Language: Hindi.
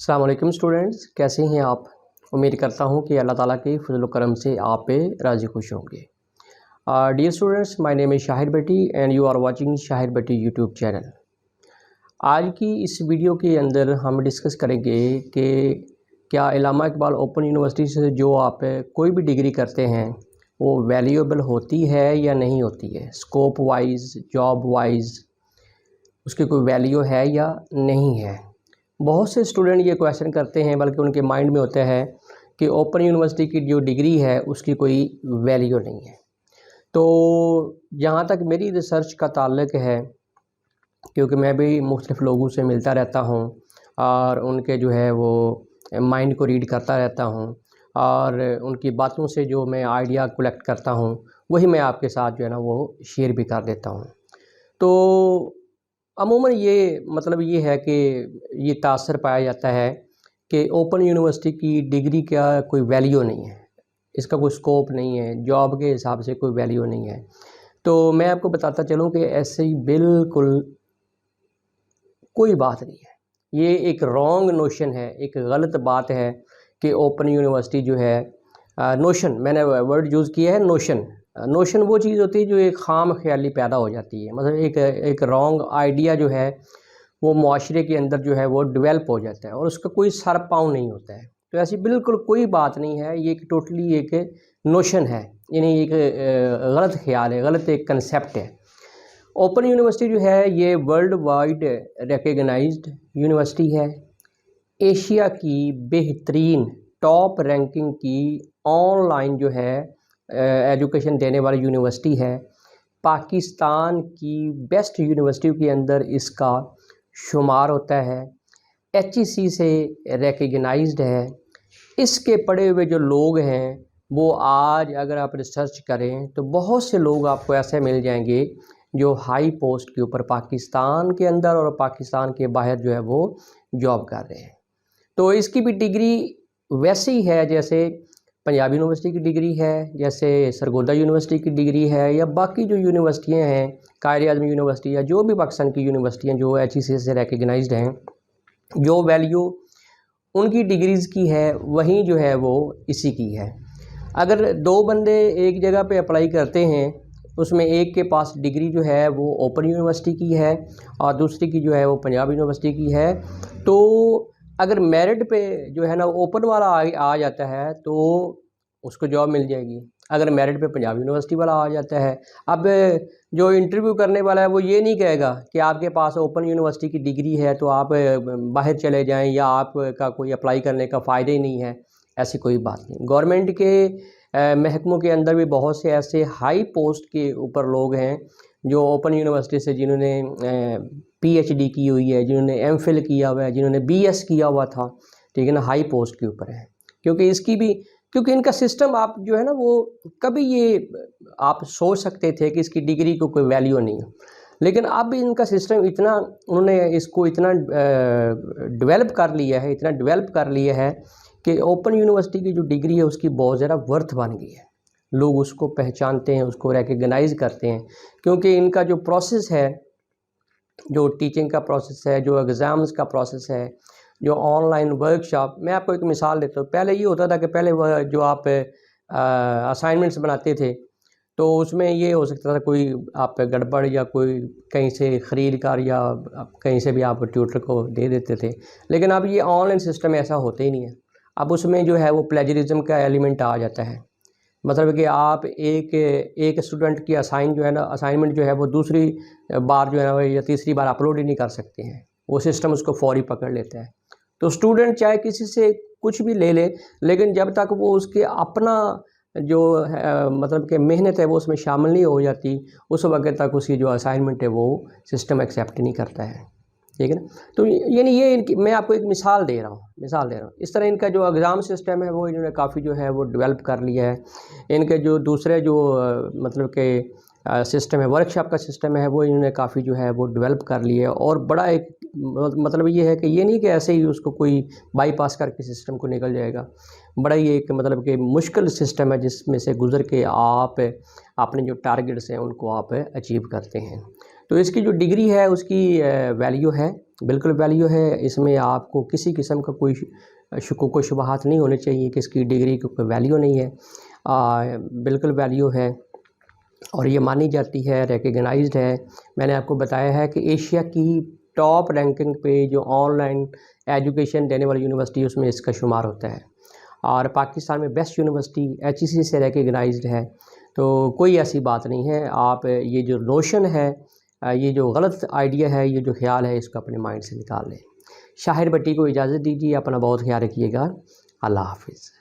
अस्सलाम वालेकुम स्टूडेंट्स, कैसे हैं आप। उम्मीद करता हूं कि अल्लाह ताला के फजल करम से आप पे राज़ी खुश होंगे। Dear students, my name is Shahir Bhatti and you are watching Shahir Bhatti YouTube channel. आज की इस वीडियो के अंदर हम डिस्कस करेंगे कि क्या इल्लामा इकबाल ओपन यूनिवर्सिटी से जो आप कोई भी डिग्री करते हैं वो वैल्यूएबल होती है या नहीं होती है, स्कोप वाइज, जॉब वाइज उसकी कोई वैल्यू है या नहीं है। बहुत से स्टूडेंट ये क्वेश्चन करते हैं, बल्कि उनके माइंड में होता है कि ओपन यूनिवर्सिटी की जो डिग्री है उसकी कोई वैल्यू नहीं है। तो जहाँ तक मेरी रिसर्च का ताल्लुक़ है, क्योंकि मैं भी मुख्तलिफ़ लोगों से मिलता रहता हूँ और उनके जो है वो माइंड को रीड करता रहता हूँ और उनकी बातों से जो मैं आइडिया कलेक्ट करता हूँ वही मैं आपके साथ जो है ना वो शेयर भी कर देता हूँ। तो अमूमन ये मतलब ये है कि ये तासर पाया जाता है कि ओपन यूनिवर्सिटी की डिग्री का कोई वैल्यू नहीं है, इसका कोई स्कोप नहीं है, जॉब के हिसाब से कोई वैल्यू नहीं है। तो मैं आपको बताता चलूँ कि ऐसे ही बिल्कुल कोई बात नहीं है। ये एक रॉन्ग नोशन है, एक गलत बात है कि ओपन यूनिवर्सिटी जो है नोशन, मैंने वर्ड यूज़ किया है नोशन। नोशन वो चीज़ होती है जो एक खाम ख्याली पैदा हो जाती है, मतलब एक रॉन्ग आइडिया जो है वो मुआशरे के अंदर जो है वो डेवलप हो जाता है और उसका कोई सर पाँव नहीं होता है। तो ऐसी बिल्कुल कोई बात नहीं है, ये एक टोटली एक नोशन है, यानी एक गलत ख्याल है, गलत एक कंसेप्ट है। ओपन यूनिवर्सिटी जो है ये वर्ल्ड वाइड रिकग्नाइज्ड यूनिवर्सिटी है, एशिया की बेहतरीन टॉप रैंकिंग की ऑनलाइन जो है एजुकेशन देने वाली यूनिवर्सिटी है। पाकिस्तान की बेस्ट यूनिवर्सिटी के अंदर इसका शुमार होता है, HEC से रिकग्नाइज्ड है। इसके पढ़े हुए जो लोग हैं वो आज अगर आप रिसर्च करें तो बहुत से लोग आपको ऐसे मिल जाएंगे जो हाई पोस्ट के ऊपर पाकिस्तान के अंदर और पाकिस्तान के बाहर जो है वो जॉब कर रहे हैं। तो इसकी भी डिग्री वैसे ही है जैसे पंजाब यूनिवर्सिटी की डिग्री है, जैसे सरगोदा यूनिवर्सिटी की डिग्री है, या बाकी जो यूनिवर्सिटियां हैं, कायद आज़म यूनिवर्सिटी या जो भी पाकिस्तान की यूनिवर्सिटियां जो HEC से रिकग्नाइज्ड हैं, जो वैल्यू उनकी डिग्रीज़ की है वहीं जो है वो इसी की है। अगर दो बंदे एक जगह पे अप्लाई करते हैं, उसमें एक के पास डिग्री जो है वो ओपन यूनिवर्सिटी की है और दूसरी की जो है वो पंजाब यूनिवर्सिटी की है, तो अगर मेरिट पे जो है ना ओपन वाला आ जाता है तो उसको जॉब मिल जाएगी। अगर मेरिट पे पंजाब यूनिवर्सिटी वाला आ जाता है, अब जो इंटरव्यू करने वाला है वो ये नहीं कहेगा कि आपके पास ओपन यूनिवर्सिटी की डिग्री है तो आप बाहर चले जाएं या आपका कोई अप्लाई करने का फ़ायदा ही नहीं है। ऐसी कोई बात नहीं। गवर्नमेंट के महकमों के अंदर भी बहुत से ऐसे हाई पोस्ट के ऊपर लोग हैं जो ओपन यूनिवर्सिटी से, जिन्होंने PhD की हुई है, जिन्होंने MPhil किया हुआ है, जिन्होंने BS किया हुआ था, ठीक है ना, हाई पोस्ट के ऊपर है। क्योंकि इनका सिस्टम आप जो है ना वो कभी ये आप सोच सकते थे कि इसकी डिग्री को कोई वैल्यू नहीं है, लेकिन अब इनका सिस्टम इतना, उन्होंने इसको इतना डेवलप कर लिया है, इतना डेवलप कर लिया है कि ओपन यूनिवर्सिटी की जो डिग्री है उसकी बहुत ज़्यादा वर्थ बन गई है। लोग उसको पहचानते हैं, उसको रिकग्नाइज़ करते हैं, क्योंकि इनका जो प्रोसेस है, जो टीचिंग का प्रोसेस है, जो एग्ज़ाम्स का प्रोसेस है, जो ऑनलाइन वर्कशॉप, मैं आपको एक मिसाल देता हूँ। पहले ये होता था कि पहले वह जो आप असाइनमेंट्स बनाते थे तो उसमें ये हो सकता था कोई आप गड़बड़ या कोई कहीं से ख़रीद कर या कहीं से भी आप ट्यूटर को दे देते थे, लेकिन अब ये ऑनलाइन सिस्टम ऐसा होता ही नहीं है। अब उसमें जो है वो प्लेजरिज्म का एलिमेंट आ जाता है, मतलब कि आप एक स्टूडेंट की असाइनमेंट जो है वो दूसरी बार जो है ना या तीसरी बार अपलोड ही नहीं कर सकते हैं, वो सिस्टम उसको फौरी पकड़ लेता है। तो स्टूडेंट चाहे किसी से कुछ भी ले ले, लेकिन जब तक वो उसके अपना जो है मतलब कि मेहनत है वो उसमें शामिल नहीं हो जाती, उस वक्त तक उसकी जो असाइनमेंट है वो सिस्टम एक्सेप्ट नहीं करता है, ठीक है ना। तो यानी ये इनकी, मैं आपको एक मिसाल दे रहा हूँ। इस तरह इनका जो एग्ज़ाम सिस्टम है वो इन्होंने काफ़ी जो है वो डेवलप कर लिया है। इनके जो दूसरे जो मतलब के सिस्टम है, वर्कशॉप का सिस्टम है, वो इन्होंने काफ़ी जो है वो डेवलप कर लिया है। और बड़ा एक मतलब ये है कि ये नहीं कि ऐसे ही उसको कोई बाईपास करके सिस्टम को निकल जाएगा। बड़ा ही एक मतलब कि मुश्किल सिस्टम है जिसमें से गुज़र के आप अपने जो टारगेट्स हैं उनको आप अचीव करते हैं। तो इसकी जो डिग्री है उसकी वैल्यू है, बिल्कुल वैल्यू है, इसमें आपको किसी किस्म का कोई शुकूक व शुबहात नहीं होने चाहिए कि इसकी डिग्री की कोई वैल्यू नहीं है। बिल्कुल वैल्यू है और ये मानी जाती है, रिकग्नाइज्ड है। मैंने आपको बताया है कि एशिया की टॉप रैंकिंग पे जो ऑनलाइन एजुकेशन देने वाली यूनिवर्सिटी उसमें इसका शुमार होता है और पाकिस्तान में बेस्ट यूनिवर्सिटी HEC से रिकग्नाइज्ड है। तो कोई ऐसी बात नहीं है। आप ये जो नोशन है, ये जो गलत आइडिया है, ये जो ख्याल है, इसको अपने माइंड से निकाल लें। शाहिर भट्टी को इजाज़त दीजिए, अपना बहुत ख्याल रखिएगा। अल्लाह हाफिज़।